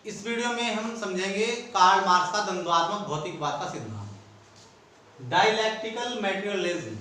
इस वीडियो में हम समझेंगे कार्ल मार्क्स का द्वंद्वात्मक भौतिकवाद का सिद्धांत, डाइलेक्ट्रिकल मटेरियलिज्म।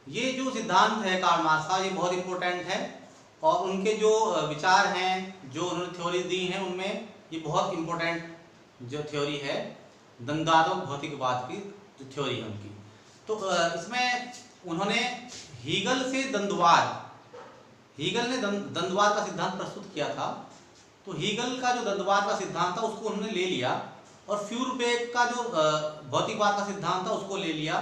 ये जो सिद्धांत है कार्ल मार्क्स का, ये बहुत इंपॉर्टेंट है और उनके जो विचार हैं, जो उन्होंने थ्योरी दी हैं, उनमें ये बहुत इंपॉर्टेंट जो थ्योरी है द्वंद्वात्मक भौतिकवाद की जो थ्योरी है उनकी। तो इसमें उन्होंने हीगल से हीगल ने द्वंद्वाद का सिद्धांत प्रस्तुत किया था। तो हीगल का जो द्वंद्वाद का सिद्धांत था उसको उन्होंने ले लिया और फ्यूरबेक का जो भौतिकवाद का सिद्धांत था उसको ले लिया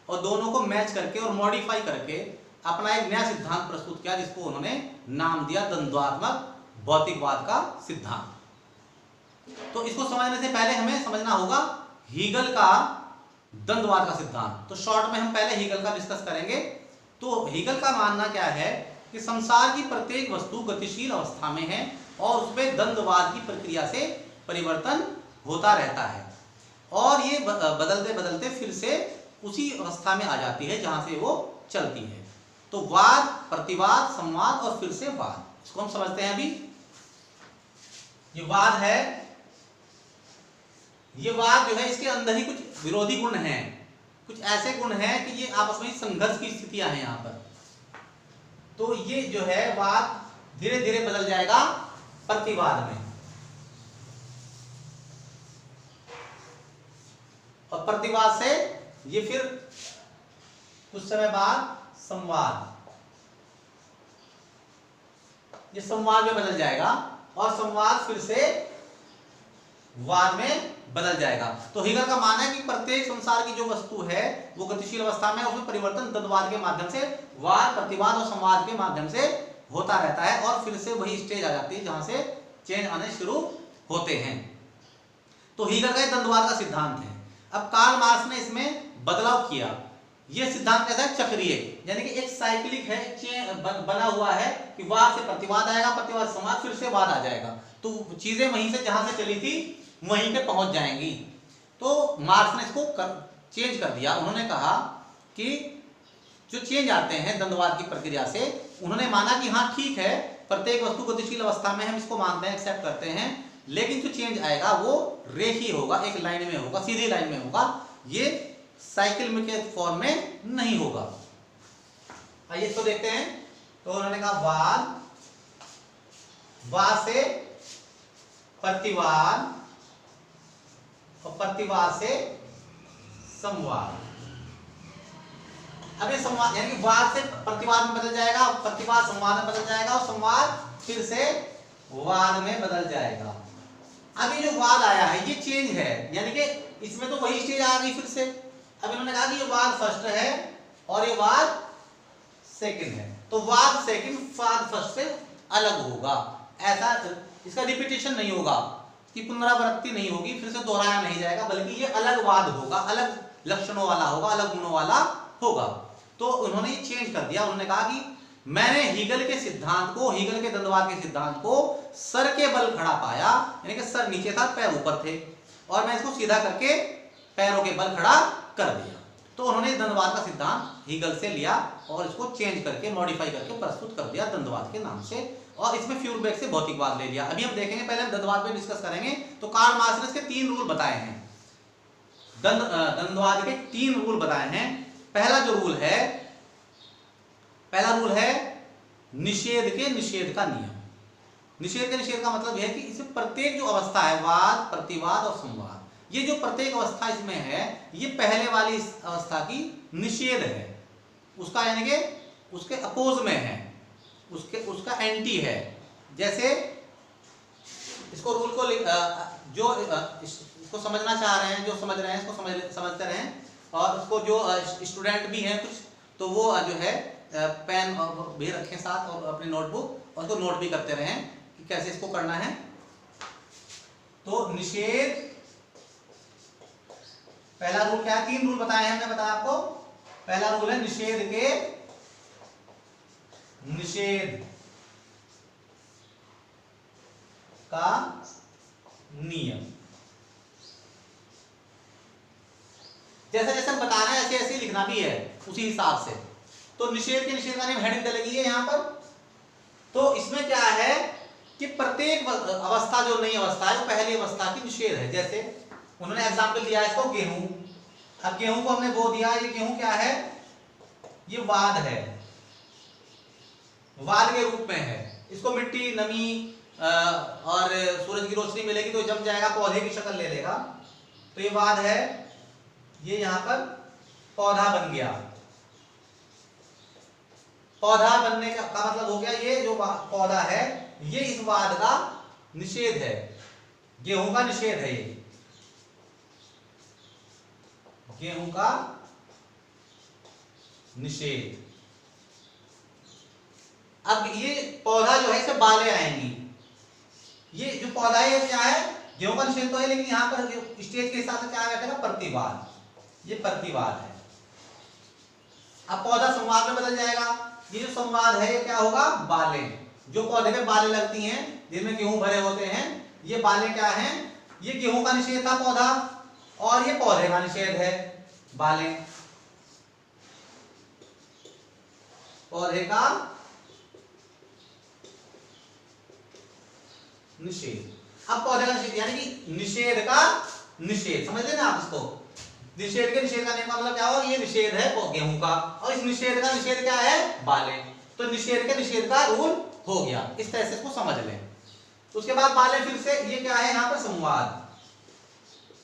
और दोनों को मैच करके और मॉडिफाई करके अपना एक नया सिद्धांत प्रस्तुत किया, जिसको उन्होंने नाम दिया द्वंद्वात्मक भौतिकवाद का सिद्धांत। तो इसको समझने से पहले हमें समझना होगा हीगल का द्वंद्वाद का सिद्धांत। तो शॉर्ट में हम पहले हीगल का डिस्कस करेंगे। तो हीगल का मानना क्या है कि संसार की प्रत्येक वस्तु गतिशील अवस्था में है और उसमें द्वंद्वाद की प्रक्रिया से परिवर्तन होता रहता है और ये बदलते बदलते फिर से उसी अवस्था में आ जाती है जहां से वो चलती है। तो वाद, प्रतिवाद, संवाद और फिर से वाद, इसको हम समझते हैं अभी। ये वाद है, ये वाद जो है इसके अंदर ही कुछ विरोधी गुण हैं, कुछ ऐसे गुण हैं कि ये आपस में संघर्ष की स्थितियां हैं यहाँ पर। तो ये जो है वाद धीरे धीरे बदल जाएगा प्रतिवाद में और प्रतिवाद से ये फिर कुछ समय बाद संवाद, ये संवाद में बदल जाएगा और संवाद फिर से वाद में बदल जाएगा। तो हीगल का मानना है कि प्रत्येक संसार की जो वस्तु है वो गतिशील अवस्था में, उसमें परिवर्तन द्वंद्वाद के माध्यम से, वाद, प्रतिवाद और संवाद के माध्यम से होता रहता है और फिर से वही स्टेज आ जाती है जहां से चेंज आने शुरू होते हैं। तो हीगल का द्वंद्वाद का सिद्धांत है। अब कार्ल मार्क्स ने इसमें बदलाव किया। यह सिद्धांत कैसा है? चक्रीय, यानी कि एक साइक्लिक है, बना हुआ है कि वाद से प्रतिवाद आएगा, प्रतिवाद से संवाद, फिर से वाद आ जाएगा। तो चीजें वहीं से जहां से चली थी वहीं पे पहुंच जाएंगी। तो मार्क्स ने इसको चेंज कर दिया। उन्होंने कहा कि जो चेंज आते हैं द्वंद्वाद की प्रक्रिया से, उन्होंने माना कि हाँ ठीक है, प्रत्येक वस्तु गतिशील अवस्था में, हम इसको मानते हैं, एक्सेप्ट करते हैं, लेकिन जो चेंज आएगा वो रेखीय होगा, एक लाइन में होगा, सीधी लाइन में होगा, ये साइकिल में के फॉर्म में नहीं होगा। आइए इसको देखते हैं। तो उन्होंने कहा वाद से प्रतिवाद और प्रतिवाद से संवाद। अब ये संवाद यानी कि वाद से प्रतिवाद में बदल जाएगा, प्रतिवाद संवाद में बदल जाएगा और संवाद फिर से वाद में बदल जाएगा। अब ये जो वाद आया है ये चेंज है, यानी कि इसमें तो वही स्टेज आ गई फिर से। अब इन्होंने कहा कि ये वाद फर्स्ट है और ये वाद सेकंड है। तो वाद सेकंड वाद फर्स्ट से अलग होगा, ऐसा इसका रिपीटेशन नहीं होगा कि पुनरावृत्ति नहीं होगी, फिर से दोहराया नहीं जाएगा, बल्कि ये अलग वाद होगा, अलग लक्षणों वाला होगा, अलग गुणों वाला होगा। तो उन्होंने ये चेंज कर दिया। उन्होंने कहा कि मैंने हीगल के सिद्धांत को, हीगल के द्वंद्वाद के सिद्धांत को सर के बल खड़ा पाया, यानी कि सर नीचे था, पैर ऊपर थे, और मैं इसको सीधा करके पैरों के बल खड़ा कर दिया। तो उन्होंने द्वंद्वाद का सिद्धांत हीगल से लिया और इसको चेंज करके, मॉडिफाई करके प्रस्तुत कर दिया द्वंद्वाद के नाम से, और इसमें फ्यूरबेक से भौतिकवाद ले लिया। अभी हम देखेंगे, पहले हम द्वंद्वाद पे डिस्कस करेंगे। तो कार्ल मार्क्स ने इसके 3 रूल बताए हैं, द्वंद्वाद के 3 रूल बताए हैं। पहला रूल है निषेध के निषेध का नियम। निषेध के निषेध का मतलब यह है कि इसमें प्रत्येक जो अवस्था है, वाद, प्रतिवाद और संवाद, ये जो प्रत्येक अवस्था इसमें है, ये पहले वाली अवस्था की निषेध है, उसका यानी कि उसके अपोज में है, उसका एंटी है। जैसे इसको रूल को जो इसको समझना चाह रहे हैं, जो समझ रहे हैं, इसको समझते रहें, और उसको जो स्टूडेंट भी हैं कुछ, तो वो जो है पेन भी रखें साथ और अपनी नोटबुक, और उसको नोट भी करते रहें कि कैसे इसको करना है। तो निषेध, पहला रूल क्या है? 3 रूल बताए हैं हमने, बताया आपको। पहला रूल है निषेध के निषेध का नियम। जैसे जैसे हम बता रहे हैं ऐसे ऐसे लिखना भी है उसी हिसाब से। तो निषेध के निषेध का नियम हेडिंग डलेगी है यहाँ पर। तो इसमें क्या है कि प्रत्येक अवस्था जो नई अवस्था है वो पहली अवस्था की निषेध है। जैसे उन्होंने एग्जाम्पल दिया है इसको गेहूं। अब गेहूं को हमने बो दिया, ये गेहूं क्या है, ये वाद है, वाद के रूप में है। इसको मिट्टी, नमी और सूरज की रोशनी मिलेगी तो जम जाएगा, पौधे की शक्ल ले लेगा। तो ये वाद है, ये यहां पर पौधा बन गया। पौधा बनने का मतलब हो गया, ये जो पौधा है ये इस वाद का निषेध है, गेहूं का निषेध है, ये गेहूं का निषेध। अब ये पौधा जो है इसे बालें आएंगी। ये जो पौधा है ये क्या है, गेहूं का निषेध तो है, लेकिन यहां पर स्टेज के हिसाब से क्या बैठेगा, प्रतिवाद, ये प्रतिवाद है। अब पौधा संवाद में बदल जाएगा। ये जो संवाद है ये क्या होगा, बालें, जो पौधे में बालें लगती हैं जिनमें गेहूं भरे होते हैं, ये बालें क्या हैं, ये गेहूं का निषेध था पौधा, और ये पौधे का निषेध है बालें, पौधे का निषेध। अब पौधे का निषेध यानी कि निषेध का निषेध, समझ लेना आप इसको। निषेध के निषेध का नियम का मतलब क्या होगा, ये निषेध है गेहूं का, और इस निषेध का निषेध क्या है, बालें। तो निषेध के निषेध का रूल हो गया, इस तरह से इसको समझ लें। उसके बाद बालें फिर से, ये क्या है यहाँ पर संवाद,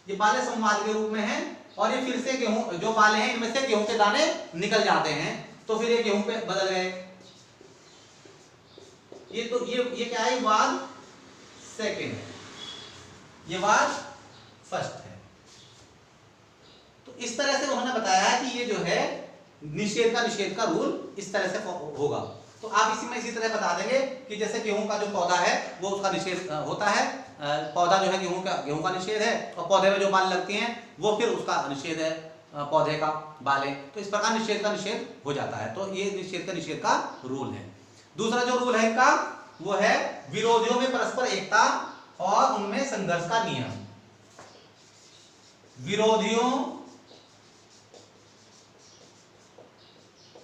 ये बालें संवाद के रूप में है, और ये फिर से गेहूं, जो बालें हैं इनमें से गेहूं के दाने निकल जाते हैं, तो फिर ये गेहूं पे बदल गए। ये तो ये क्या है, वाद सेकेंड है, ये वाद फर्स्ट है। तो इस तरह से उन्होंने बताया है कि ये जो है निषेध का निषेध का रूल इस तरह से होगा। तो आप इसी में इसी तरह बता देंगे कि जैसे गेहूं का जो पौधा है वो उसका निषेध होता है, पौधा जो है गेहूं का निषेध है, और पौधे में जो बाल लगती हैं वो फिर उसका निषेध है, पौधे का बालें। तो इस प्रकार निषेध का निषेध हो जाता है। तो ये निषेध का निषेध का रूल है। दूसरा जो रूल है इनका वो है विरोधियों में परस्पर एकता और उनमें संघर्ष का नियम। विरोधियों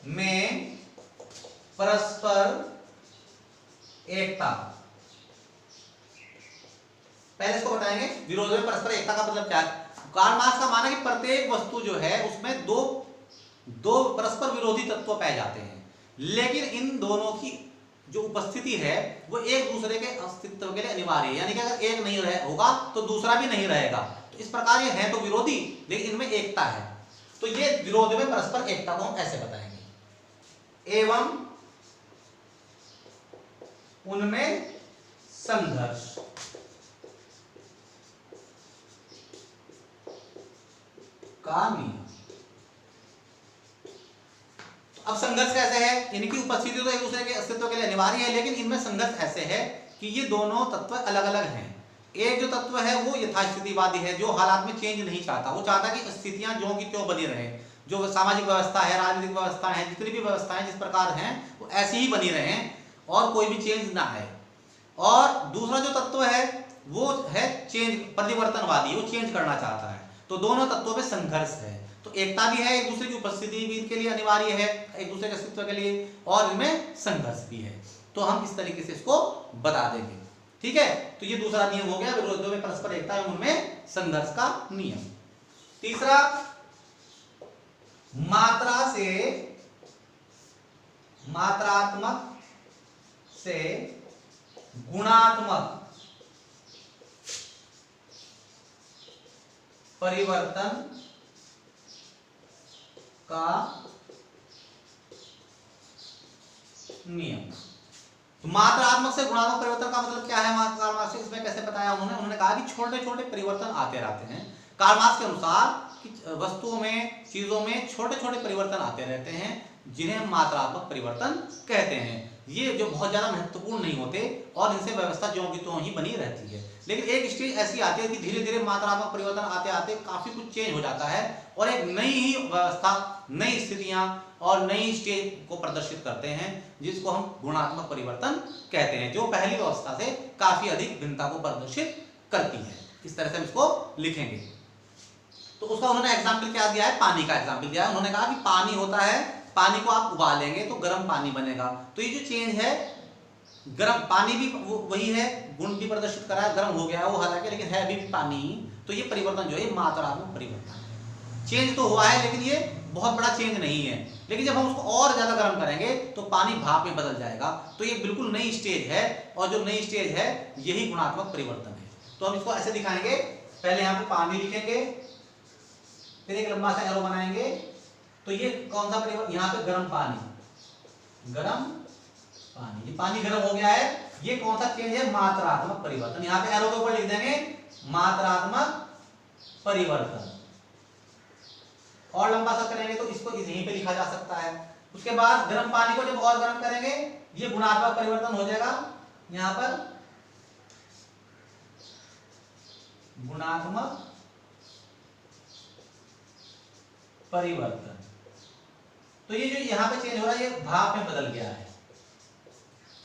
में परस्पर एकता, पहले इसको बताएंगे। विरोध में परस्पर एकता का मतलब क्या है। कार्ल मार्क्स का मानना है कि प्रत्येक वस्तु जो है उसमें दो परस्पर विरोधी तत्व पाए जाते हैं, लेकिन इन दोनों की जो उपस्थिति है वो एक दूसरे के अस्तित्व के लिए अनिवार्य है। यानी कि अगर एक नहीं होगा तो दूसरा भी नहीं रहेगा। तो इस प्रकार ये है तो विरोधी, लेकिन इनमें एकता है। तो ये विरोध में परस्पर एकता को हम ऐसे बताएंगे, एवं उनमें संघर्ष। का नियम। अब संघर्ष कैसे है, इनकी उपस्थिति तो एक दूसरे के अस्तित्व के लिए अनिवार्य है, लेकिन इनमें संघर्ष ऐसे है कि ये दोनों तत्व अलग अलग हैं। एक जो तत्व है वो यथास्थितिवादी है, जो हालात में चेंज नहीं चाहता। वो चाहता कि स्थितियां ज्यों की त्यों बनी रहे, जो सामाजिक व्यवस्था है, राजनीतिक व्यवस्था है, जितनी भी व्यवस्थाएं जिस प्रकार हैं वो ऐसी ही बनी रहे और कोई भी चेंज ना है। और दूसरा जो तत्व है वो है चेंज, परिवर्तनवादी, वो चेंज करना चाहता है। तो दोनों तत्वों में संघर्ष है। तो एकता भी है, एक दूसरे की उपस्थिति भी इनके लिए अनिवार्य है, एक दूसरे के अस्तित्व के लिए, और इनमें संघर्ष भी है। तो हम इस तरीके से इसको बता देंगे, ठीक है। तो ये दूसरा नियम हो गया, विरोधों में परस्पर एकता एवं उनमें संघर्ष का नियम। तीसरा, मात्रात्मक से गुणात्मक परिवर्तन का नियम। तो मात्रात्मक से गुणात्मक परिवर्तन का मतलब क्या है, कार्ल मार्क्स ने इसमें कैसे बताया उन्होंने कहा कि छोटे छोटे परिवर्तन आते रहते हैं। कार्ल मार्क्स के अनुसार कि वस्तुओं में, चीजों में छोटे छोटे परिवर्तन आते रहते हैं, जिन्हें हम मात्रात्मक परिवर्तन कहते हैं। ये जो बहुत ज्यादा महत्वपूर्ण नहीं होते और इनसे व्यवस्था ज्यों की त्यों ही बनी रहती है। लेकिन एक स्टेज ऐसी आती है कि धीरे धीरे मात्रात्मक परिवर्तन आते आते काफी कुछ चेंज हो जाता है और एक नई ही व्यवस्था, नई स्थितियां और नई स्टेज को प्रदर्शित करते हैं, जिसको हम गुणात्मक परिवर्तन कहते हैं, जो पहली व्यवस्था से काफी अधिक भिन्नता को प्रदर्शित करती है। इस तरह से हम इसको लिखेंगे। तो उसका उन्होंने एग्जाम्पल क्या दिया है, पानी का एग्जाम्पल दिया है। उन्होंने कहा कि पानी होता है, पानी को आप उबालेंगे तो गर्म पानी बनेगा। तो ये जो चेंज है गर्म पानी भी वही है, गुण भी प्रदर्शित करा है, गर्म हो गया है वो हालांकि, लेकिन है भी पानी। तो ये परिवर्तन जो है मात्रात्मक परिवर्तन है। चेंज तो हुआ है लेकिन ये बहुत बड़ा चेंज नहीं है। लेकिन जब हम उसको और ज्यादा गर्म करेंगे तो पानी भाप में बदल जाएगा। तो ये बिल्कुल नई स्टेज है, और जो नई स्टेज है यही गुणात्मक परिवर्तन है। तो हम इसको ऐसे दिखाएंगे, पहले यहाँ पे पानी लिखेंगे, फिर एक लंबा सा एरो बनाएंगे। तो ये कौन सा परिवर्तन, यहाँ पे गर्म पानी, गर्म पानी, ये पानी गर्म हो गया है। ये कौन सा चेंज है, मात्रात्मक परिवर्तन। यहाँ पे एरो के ऊपर लिख देंगे मात्रात्मक परिवर्तन। और लंबा सा करेंगे तो इसको यहीं पे लिखा जा सकता है। उसके बाद गर्म पानी को जब और गर्म करेंगे ये गुणात्मक परिवर्तन हो जाएगा। यहां पर गुणात्मक परिवर्तन, तो ये जो यहां पे चेंज हो रहा है ये भाप में बदल गया है।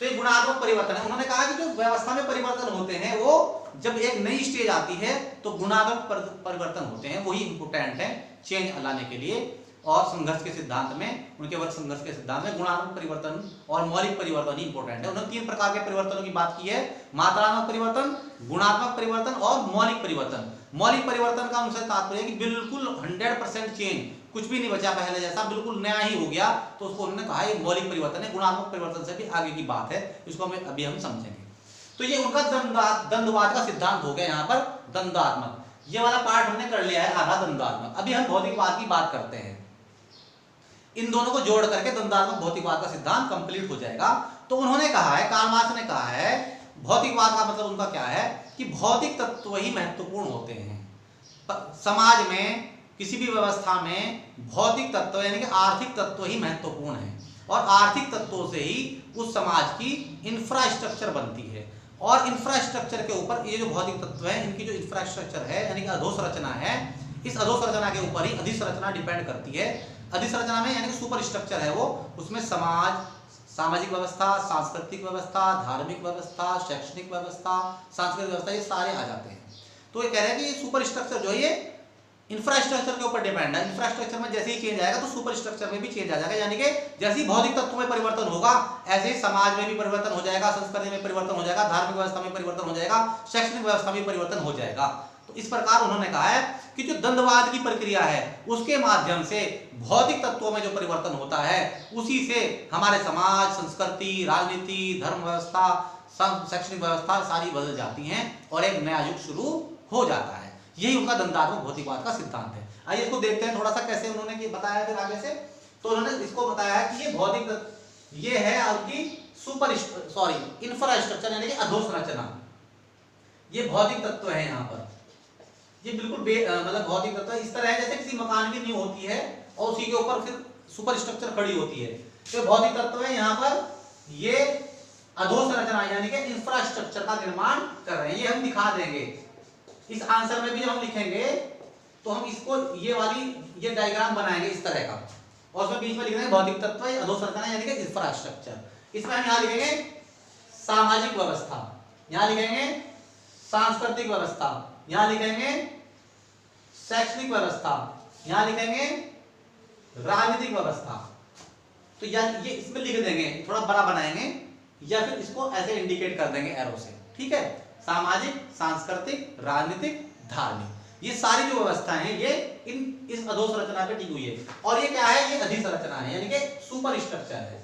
तो ये गुणात्मक परिवर्तन है। उन्होंने कहा कि जो व्यवस्था में परिवर्तन होते हैं वो जब एक नई स्टेज आती है तो गुणात्मक परिवर्तन होते हैं, वही इंपोर्टेंट है चेंज लाने के लिए। और संघर्ष के सिद्धांत में, उनके वर्ग संघर्ष के सिद्धांत में गुणात्मक परिवर्तन और मौलिक परिवर्तन ही इंपोर्टेंट है। उन्होंने 3 प्रकार के परिवर्तनों की बात की है, मात्रात्मक परिवर्तन, गुणात्मक परिवर्तन और मौलिक परिवर्तन। मौलिक परिवर्तन का उनसे तात्पर्य है कि बिल्कुल 100% चेंज, कुछ भी नहीं बचा पहले जैसा, बिल्कुल नया ही हो गया, तो उसको उन्होंने कहा ये मौलिक परिवर्तन है। गुणात्मक परिवर्तन से भी आगे की बात है, इसको अभी हम समझेंगे। तो ये उनका द्वंद्ववाद का सिद्धांत हो गया। यहाँ पर द्वंद्वात्मक, ये वाला पार्ट हमने कर लिया है आधा द्वंद्वात्मक। अभी हम भौतिकवाद की बात करते हैं। इन दोनों को जोड़ करके द्वंद्वात्मक भौतिकवाद का सिद्धांत कंप्लीट हो जाएगा। तो उन्होंने कहा है, कार्ल मार्क्स ने कहा है, भौतिकवाद का मतलब उनका क्या है कि भौतिक तत्व ही महत्वपूर्ण होते हैं समाज में। किसी भी व्यवस्था में भौतिक तत्व यानी कि आर्थिक तत्व ही महत्वपूर्ण है, और आर्थिक तत्वों से ही उस समाज की इंफ्रास्ट्रक्चर बनती है। और इंफ्रास्ट्रक्चर के ऊपर ये जो भौतिक तत्व है, इनकी जो इंफ्रास्ट्रक्चर है यानी कि अधोसंरचना है, इस अधोसंरचना के ऊपर ही अधिसंरचना डिपेंड करती है। अधिसंरचना में यानी कि सुपर स्ट्रक्चर है वो, उसमें समाज, सामाजिक व्यवस्था, सांस्कृतिक व्यवस्था, धार्मिक व्यवस्था, शैक्षणिक व्यवस्था, सांस्कृतिक व्यवस्था, ये सारे आ जाते हैं। तो ये कह रहे हैं कि ये सुपर स्ट्रक्चर जो है ये इंफ्रास्ट्रक्चर के ऊपर डिपेंड है। इंफ्रास्ट्रक्चर में जैसे ही चेंज आएगा तो सुपर स्ट्रक्चर में भी चेंज आ जाएगा। यानी कि जैसे ही भौतिक तत्वों में परिवर्तन होगा ऐसे ही समाज में भी परिवर्तन हो जाएगा, संस्कृति में परिवर्तन हो जाएगा, धार्मिक व्यवस्था में परिवर्तन हो जाएगा, शैक्षणिक व्यवस्था में परिवर्तन हो जाएगा। तो इस प्रकार उन्होंने कहा है कि जो द्वंद्ववाद की प्रक्रिया है उसके माध्यम से भौतिक तत्वों में जो परिवर्तन होता है उसी से हमारे समाज, संस्कृति, राजनीति, धर्म व्यवस्था, शैक्षणिक व्यवस्था सारी बदल जाती हैं और एक नया युग शुरू हो जाता है। यही उनका द्वंद्वात्मक भौतिकवाद का सिद्धांत है। आइए इसको देखते हैं थोड़ा सा कैसे उन्होंने बताया फिर आगे से। तो उन्होंने इसको बताया है कि ये भौतिक, ये है आपकी इंफ्रास्ट्रक्चर यानी कि अधोसंरचना, ये भौतिक तत्व है। यहाँ पर ये बिल्कुल मतलब भौतिक तत्व इस तरह है जैसे किसी मकान की नींव होती है और उसी के ऊपर फिर सुपर स्ट्रक्चर खड़ी होती है। तो भौतिक तत्व है, यहाँ पर ये अधोसंरचना यानी कि इंफ्रास्ट्रक्चर का निर्माण कर रहे हैं। ये हम दिखा देंगे इस आंसर में भी। जब हम लिखेंगे तो हम इसको ये डायग्राम बनाएंगे इस तरह का, और उसमें बीच में लिखेंगे भौतिक तत्व अधोसंरचना यानी कि इंफ्रास्ट्रक्चर। इसमें हम यहाँ लिखेंगे सामाजिक व्यवस्था, यहाँ लिखेंगे सांस्कृतिक व्यवस्था, यहाँ लिखेंगे शैक्षणिक व्यवस्था, यहाँ लिखेंगे राजनीतिक व्यवस्था। तो ये इसमें लिख देंगे, थोड़ा बड़ा बनाएंगे या फिर इसको ऐसे इंडिकेट कर देंगे एरो से, ठीक है। सामाजिक, सांस्कृतिक, राजनीतिक, धार्मिक, ये सारी जो व्यवस्थाएं हैं ये इस अधोसंरचना पे टिकी हुई है। और ये क्या है, ये अधिसंरचना है यानी कि सुपर स्ट्रक्चर है।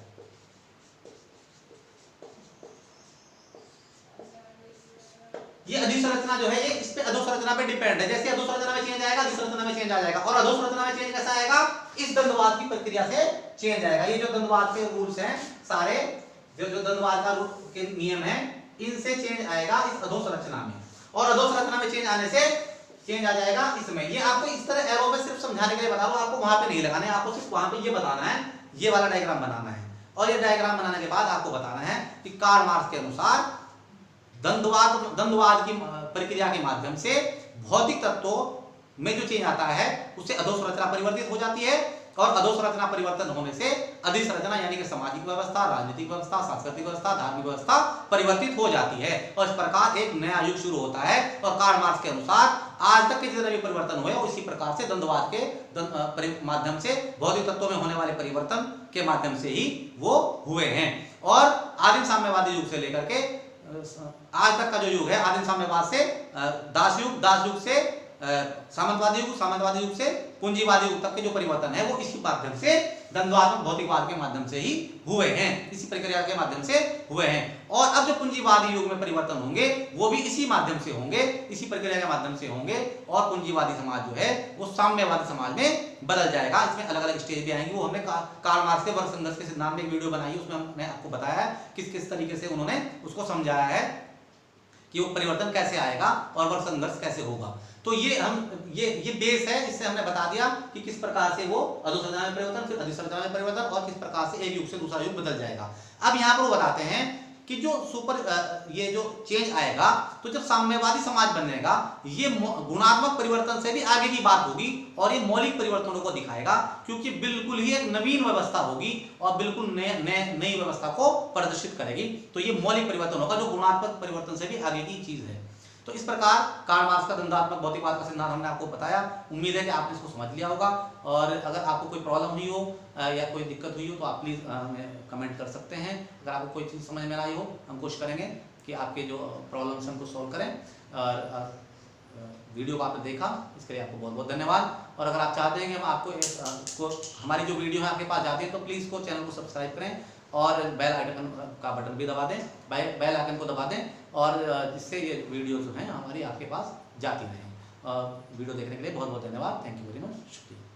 ये अधिसंरचना जो है ये इस पे अधोसंरचना पे डिपेंड है। जैसे अधोसंरचना में चेंज आएगा अधिसंरचना में चेंज आ जाएगा। और अधोसंरचना में चेंज कैसा आएगा, इस द्वंद्ववाद की प्रक्रिया से चेंज आएगा। ये जो द्वंद्ववाद के रूल्स हैं सारे, जो द्वंद्ववाद का के नियम है, इनसे चेंज आएगा इस अधोसंरचना में। और अधोसंरचना में चेंज आने से चेंज आ जाएगा इसमें। ये आपको इस तरह एरो में सिर्फ समझाने के लिए बता रहा हूं, आपको वहां पे नहीं लगाना है, आपको सिर्फ वहां पे ये बताना है, ये वाला डायग्राम बनाना है। और ये डायग्राम बनाने के बाद आपको बताना है कि कार्ल मार्क्स के अनुसार द्वंद्ववाद की प्रक्रिया के माध्यम से भौतिक तत्वों में जो चेंज आता है उससे अधोसंरचना परिवर्तित हो जाती है, और अधोसंरचना परिवर्तन होने से अधिसंरचना यानी कि सामाजिक व्यवस्था, राजनीतिक व्यवस्था, सांस्कृतिक व्यवस्था, धार्मिक व्यवस्था परिवर्तित हो जाती है। और इस प्रकार एक नया युग शुरू होता है। और कार्ल मार्क्स के अनुसार आज तक के जितने भी परिवर्तन हुए उसी प्रकार से द्वंद्ववाद के माध्यम से भौतिक तत्वों में होने वाले परिवर्तन के माध्यम से ही वो हुए हैं। और आदिम साम्यवादी युग से लेकर के आज तक का जो युग है, आदिम साम्यवाद से दास युग से सामंतवादी युग से पूंजीवादी युग तक के जो परिवर्तन है वो इसी माध्यम से द्वंद्वात्मक भौतिकवाद के माध्यम से ही हुए हैं, इसी प्रक्रिया के माध्यम से हुए हैं। और अब जो पूंजीवादी युग में परिवर्तन होंगे वो भी इसी माध्यम से होंगे, इसी प्रक्रिया के माध्यम से होंगे, और पूंजीवादी समाज जो है वो साम्यवादी समाज में बदल जाएगा। इसमें अलग अलग स्टेज भी आएंगी, वो हमने कार्ल मार्क्स के वर्ग संघर्ष के सिद्धांत में एक वीडियो बनाई, उसमें हमने आपको बताया है किस किस तरीके से उन्होंने उसको समझाया है कि वो परिवर्तन कैसे आएगा और वर्ग संघर्ष कैसे होगा। तो ये बेस है, इससे हमने बता दिया कि किस प्रकार से वो अधोसंरचना में परिवर्तन, फिर अधिसंरचना में परिवर्तन, और किस प्रकार से एक युग से दूसरा युग बदल जाएगा। अब यहाँ पर वो बताते हैं कि जो ये जो चेंज आएगा, तो जब साम्यवादी समाज बनेगा ये गुणात्मक परिवर्तन से भी आगे की बात होगी और ये मौलिक परिवर्तनों को दिखाएगा, क्योंकि बिल्कुल ही एक नवीन व्यवस्था होगी और बिल्कुल नई व्यवस्था को प्रदर्शित करेगी। तो ये मौलिक परिवर्तन होगा जो गुणात्मक परिवर्तन से भी आगे की चीज है। तो इस प्रकार कार्ल मार्क्स का द्वंद्वात्मक भौतिकवाद का सिद्धांत हमने आपको बताया। उम्मीद है कि आपने इसको समझ लिया होगा, और अगर आपको कोई प्रॉब्लम हुई हो या कोई दिक्कत हुई हो तो आप प्लीज़ हमें कमेंट कर सकते हैं। अगर आपको कोई चीज़ समझ में आई हो, हम कोशिश करेंगे कि आपके जो प्रॉब्लम्स हैं उनको सॉल्व करें। और वीडियो को आपने देखा, इसके लिए आपको बहुत बहुत धन्यवाद। और अगर आप चाहते हैं कि हम आपको हमारी जो वीडियो है आपके पास जाती है तो प्लीज़ इसको चैनल को सब्सक्राइब करें और बेल आइकन का बटन भी दबा दें, बेल आइकन को दबा दें, और जिससे ये वीडियो जो है हमारी आपके पास जाती रहें। वीडियो देखने के लिए बहुत बहुत धन्यवाद। थैंक यू वेरी मच, शुक्रिया।